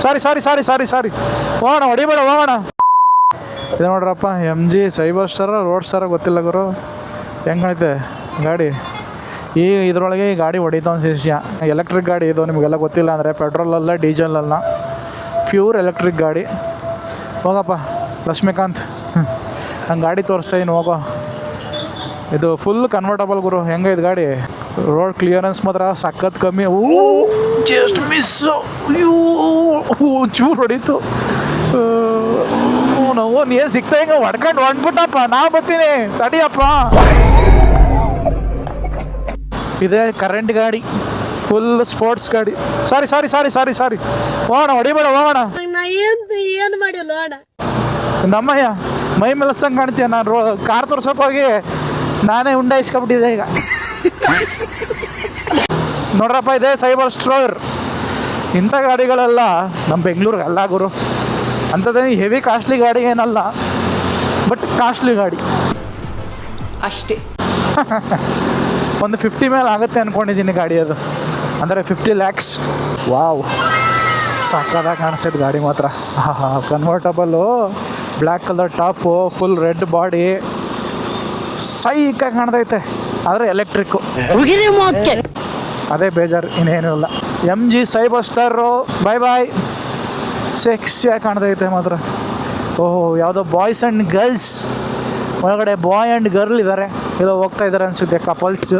ಸಾರಿ ಹೋಗೋಣ, ಹೊಡಿಬೇಡ ಹೋಗೋಣ. ಇದು ನೋಡ್ರಪ್ಪ MG cyber star road star ಗೊತ್ತಿಲ್ಲ ಗುರು, ಹೆಂಗೆ ಕಾಣುತ್ತೆ ಗಾಡಿ. ಇದರೊಳಗೆ ಈ ಗಾಡಿ ಹೊಡಿತಾ ಒಂದು ಶಿಷ್ಯ. ಎಲೆಕ್ಟ್ರಿಕ್ ಗಾಡಿ ಇದು, ನಿಮಗೆಲ್ಲ ಗೊತ್ತಿಲ್ಲ ಅಂದರೆ ಪೆಟ್ರೋಲಲ್ಲ ಡೀಸೆಲಲ್ಲ, ಪ್ಯೂರ್ ಎಲೆಕ್ಟ್ರಿಕ್ ಗಾಡಿ. ಹೋಗಪ್ಪ ಲಕ್ಷ್ಮೀಕಾಂತ್, ನಂಗೆ ಗಾಡಿ ತೋರಿಸ್ತಾ ಇನ್ನು ಹೋಗೋ. ಇದು ಫುಲ್ ಕನ್ವರ್ಟಬಲ್ ಗುರು, ಹೆಂಗೆ ಇದು ಗಾಡಿ. ರೋಡ್ ಕ್ಲಿಯರೆನ್ಸ್ ಮಾತ್ರ ಸಖತ್ ಕಮ್ಮಿ. ಜಸ್ಟ್ ಮಿಸ್ಸು, ಚೂರು ಹೊಡೀತು. ನಾವು ನೀ ಸಿಗ್ತಾ ಹಿಂಗೆ ಹೊಡ್ಕೊಂಡು ಹೊಂಟ್ಬಿಟ್ಟಪ್ಪ, ನಾ ಬರ್ತೀನಿ ತಡಿಯಪ್ಪ. ಇದೇ ಕರೆಂಟ್ ಗಾಡಿ, ಫುಲ್ ಸ್ಪೋರ್ಟ್ಸ್ ಗಾಡಿ. ಸಾರಿ ಹೋಗೋಣ, ಹೊಡಿಬೇಡ ಹೋಗೋಣ. ಏನು ಮಾಡಿಲ್ಲ ನಮ್ಮಯ್ಯ ಮೈ ಮೆಲಸಂಗೆ ಕಾಣ್ತೀಯ. ನಾನು ಕಾರ್ ತೋರ್ಸೋಕೆ ಹೋಗಿ ನಾನೇ ಉಂಡಾಯಿಸ್ಕೊಬಿಟ್ಟಿದ್ದೆ ಈಗ. ನೋಡ್ರಪ್ಪ ಇದೆ ಸೈಬರ್ ಸ್ಟೋರ್. ಇಂಥ ಗಾಡಿಗಳೆಲ್ಲ ನಮ್ಮ ಬೆಂಗಳೂರಿಗೆ ಅಲ್ಲ ಗುರು, ಅಂಥದ್ದೇನು ಹೆವಿ ಕಾಸ್ಟ್ಲಿ ಗಾಡಿ ಏನಲ್ಲ, ಬಟ್ ಕಾಸ್ಟ್ಲಿ ಗಾಡಿ ಅಷ್ಟೇ. ಒಂದು 50 ಮೇಲೆ ಆಗುತ್ತೆ ಅಂದ್ಕೊಂಡಿದ್ದೀನಿ ಗಾಡಿ ಅದು, ಅಂದರೆ 50 lakhs. ವಾವ್, ಸಕ್ಕದಾಗಿ ಕಾಣಿಸ್ತೈತೆ ಗಾಡಿ ಮಾತ್ರ. Convertible, black colour top, full red body, ಸೈಕಾಗಿ ಕಾಣ್ತೈತೆ. ಆದರೆ ಎಲೆಕ್ಟ್ರಿಕ್ಕು, ಅದೇ ಬೇಜಾರು, ಇನ್ನೇನೂ ಇಲ್ಲ. MG ಸೈಬರ್ ಸ್ಟಾರು, ಬಾಯ್ ಸೆಕ್ಸಿಯಾಗಿ ಕಾಣ್ತೈತೆ ಮಾತ್ರ. ಓಹೋ, ಯಾವುದೋ ಬಾಯ್ಸ್ ಆ್ಯಂಡ್ ಗರ್ಲ್ಸ್, ಒಳಗಡೆ ಬಾಯ್ ಆ್ಯಂಡ್ ಗರ್ಲ್ ಇದ್ದಾರೆ, ಎಲ್ಲೋ ಹೋಗ್ತಾ ಇದ್ದಾರೆ ಅನಿಸುತ್ತೆ, ಕಪಲ್ಸ್.